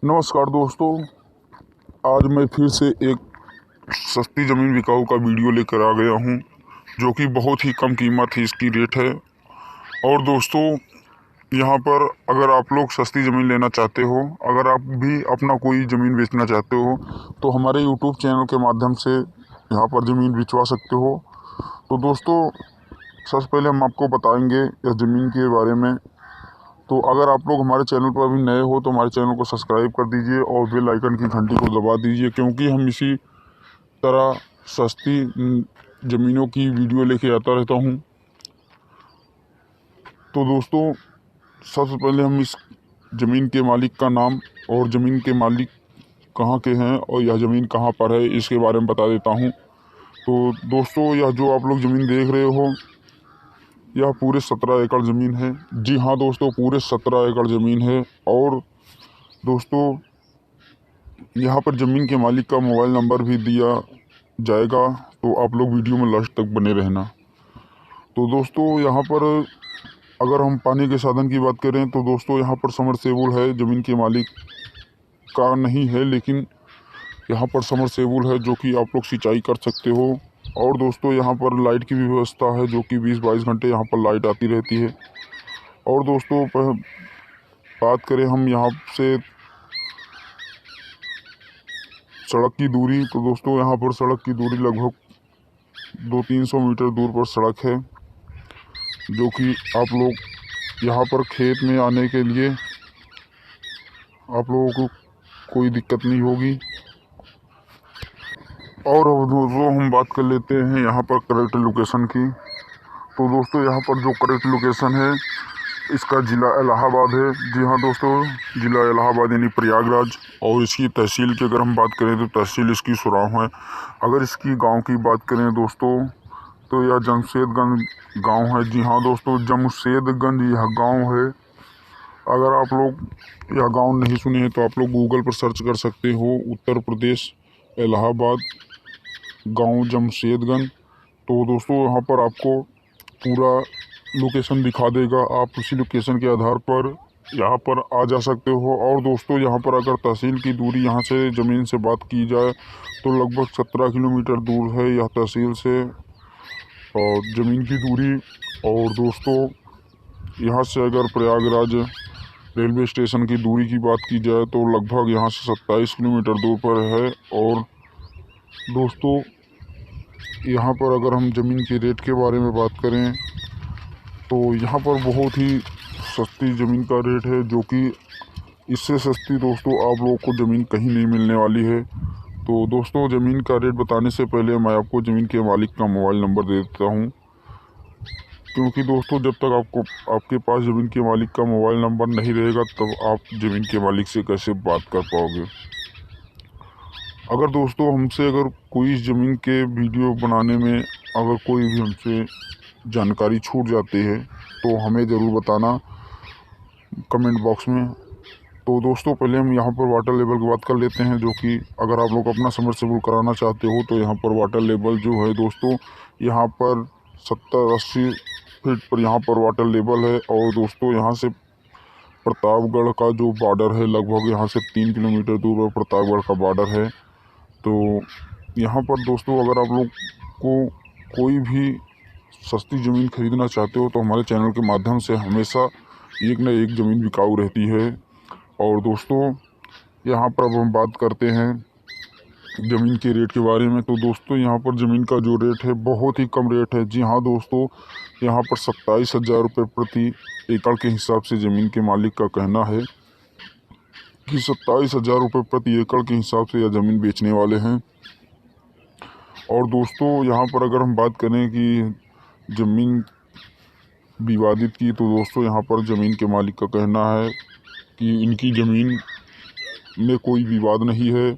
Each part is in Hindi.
नमस्कार दोस्तों, आज मैं फिर से एक सस्ती ज़मीन बिकाऊ का वीडियो लेकर आ गया हूं, जो कि बहुत ही कम कीमत है इसकी रेट है। और दोस्तों, यहां पर अगर आप लोग सस्ती ज़मीन लेना चाहते हो, अगर आप भी अपना कोई ज़मीन बेचना चाहते हो, तो हमारे यूट्यूब चैनल के माध्यम से यहां पर ज़मीन बिचवा सकते हो। तो दोस्तों, सबसे पहले हम आपको बताएंगे इस ज़मीन के बारे में। तो अगर आप लोग हमारे चैनल पर अभी नए हो तो हमारे चैनल को सब्सक्राइब कर दीजिए और बेल आइकन की घंटी को दबा दीजिए, क्योंकि हम इसी तरह सस्ती ज़मीनों की वीडियो लेके आता रहता हूं। तो दोस्तों, सबसे पहले हम इस ज़मीन के मालिक का नाम और ज़मीन के मालिक कहाँ के हैं और यह ज़मीन कहाँ पर है इसके बारे में बता देता हूं। तो दोस्तों, यह जो आप लोग ज़मीन देख रहे हो, यह पूरे 17 एकड़ ज़मीन है। जी हाँ दोस्तों, पूरे 17 एकड़ ज़मीन है। और दोस्तों, यहाँ पर ज़मीन के मालिक का मोबाइल नंबर भी दिया जाएगा, तो आप लोग वीडियो में लास्ट तक बने रहना। तो दोस्तों, यहाँ पर अगर हम पानी के साधन की बात करें तो दोस्तों, यहाँ पर समरसेबुल है, ज़मीन के मालिक का नहीं है, लेकिन यहाँ पर समरसेबुल है जो कि आप लोग सिंचाई कर सकते हो। और दोस्तों, यहाँ पर लाइट की भी व्यवस्था है, जो कि 20-22 घंटे यहाँ पर लाइट आती रहती है। और दोस्तों, बात करें हम यहाँ से सड़क की दूरी, तो दोस्तों यहाँ पर सड़क की दूरी लगभग 200-300 मीटर दूर पर सड़क है, जो कि आप लोग यहाँ पर खेत में आने के लिए आप लोगों को कोई दिक्कत नहीं होगी। और दोस्तों, हम बात कर लेते हैं यहाँ पर करेक्ट लोकेशन की। तो दोस्तों, यहाँ पर जो करेक्ट लोकेशन है, इसका ज़िला इलाहाबाद है। जी हाँ दोस्तों, ज़िला इलाहाबाद यानी प्रयागराज। और इसकी तहसील की अगर हम बात करें तो तहसील इसकी सुराह है। अगर इसकी गांव की बात करें दोस्तों, तो यह जमशेदगंज गांव है। जी हाँ दोस्तों, जमशेदगंज यह गांव है। अगर आप लोग यह गांव नहीं सुने हैं तो आप लोग गूगल पर सर्च कर सकते हो, उत्तर प्रदेश इलाहाबाद गांव जमशेदगंज। तो दोस्तों, यहाँ पर आपको पूरा लोकेशन दिखा देगा, आप उसी लोकेशन के आधार पर यहाँ पर आ जा सकते हो। और दोस्तों, यहाँ पर अगर तहसील की दूरी यहाँ से ज़मीन से बात की जाए तो लगभग 17 किलोमीटर दूर है यह तहसील से और ज़मीन की दूरी। और दोस्तों, यहाँ से अगर प्रयागराज रेलवे स्टेशन की दूरी की बात की जाए तो लगभग यहाँ से 27 किलोमीटर दूर पर है। और दोस्तों, यहाँ पर अगर हम ज़मीन के रेट के बारे में बात करें तो यहाँ पर बहुत ही सस्ती ज़मीन का रेट है, जो कि इससे सस्ती दोस्तों आप लोगों को ज़मीन कहीं नहीं मिलने वाली है। तो दोस्तों, ज़मीन का रेट बताने से पहले मैं आपको ज़मीन के मालिक का मोबाइल नंबर दे देता हूँ, क्योंकि दोस्तों, जब तक आपके पास ज़मीन के मालिक का मोबाइल नंबर नहीं रहेगा तब आप ज़मीन के मालिक से कैसे बात कर पाओगे। अगर दोस्तों हमसे अगर कोई ज़मीन के वीडियो बनाने में अगर कोई भी हमसे जानकारी छूट जाती है तो हमें ज़रूर बताना कमेंट बॉक्स में। तो दोस्तों, पहले हम यहाँ पर वाटर लेवल की बात कर लेते हैं, जो कि अगर आप लोग अपना सबमर्सिबल कराना चाहते हो तो यहाँ पर वाटर लेवल जो है दोस्तों, यहाँ पर 70-80 फीट पर यहाँ पर वाटर लेवल है। और दोस्तों, यहाँ से प्रतापगढ़ का जो बॉर्डर है, लगभग यहाँ से 3 किलोमीटर दूर पर प्रतापगढ़ का बॉर्डर है। तो यहाँ पर दोस्तों, अगर आप लोग को कोई भी सस्ती ज़मीन खरीदना चाहते हो तो हमारे चैनल के माध्यम से हमेशा एक न एक ज़मीन बिकाऊ रहती है। और दोस्तों, यहाँ पर अब हम बात करते हैं ज़मीन के रेट के बारे में। तो दोस्तों, यहाँ पर ज़मीन का जो रेट है बहुत ही कम रेट है। जी हाँ दोस्तों, यहाँ पर 27,000 रुपये प्रति एकड़ के हिसाब से ज़मीन के मालिक का कहना है कि 27,000 रुपये प्रति एकड़ के हिसाब से यह ज़मीन बेचने वाले हैं। और दोस्तों, यहाँ पर अगर हम बात करें कि ज़मीन विवादित की, तो दोस्तों यहाँ पर ज़मीन के मालिक का कहना है कि इनकी ज़मीन में कोई विवाद नहीं है।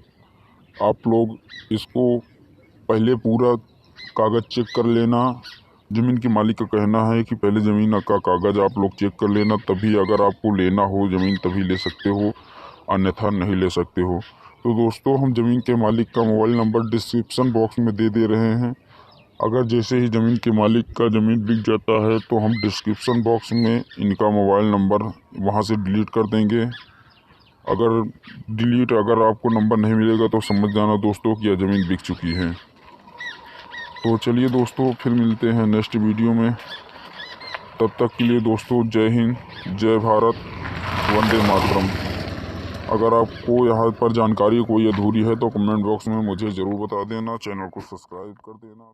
आप लोग इसको पहले पूरा कागज़ चेक कर लेना। ज़मीन के मालिक का कहना है कि पहले ज़मीन का कागज़ आप लोग चेक कर लेना, तभी अगर आपको लेना हो ज़मीन तभी ले सकते हो, अन्यथा नहीं ले सकते हो। तो दोस्तों, हम ज़मीन के मालिक का मोबाइल नंबर डिस्क्रिप्शन बॉक्स में दे रहे हैं। अगर जैसे ही ज़मीन के मालिक का ज़मीन बिक जाता है तो हम डिस्क्रिप्शन बॉक्स में इनका मोबाइल नंबर वहां से डिलीट कर देंगे। अगर अगर आपको नंबर नहीं मिलेगा तो समझ जाना दोस्तों कि यह ज़मीन बिक चुकी है। तो चलिए दोस्तों, फिर मिलते हैं नेक्स्ट वीडियो में। तब तक के लिए दोस्तों, जय हिंद, जय भारत, वंदे मातरम। अगर आपको यहाँ पर जानकारी कोई अधूरी है तो कमेंट बॉक्स में मुझे ज़रूर बता देना, चैनल को सब्सक्राइब कर देना।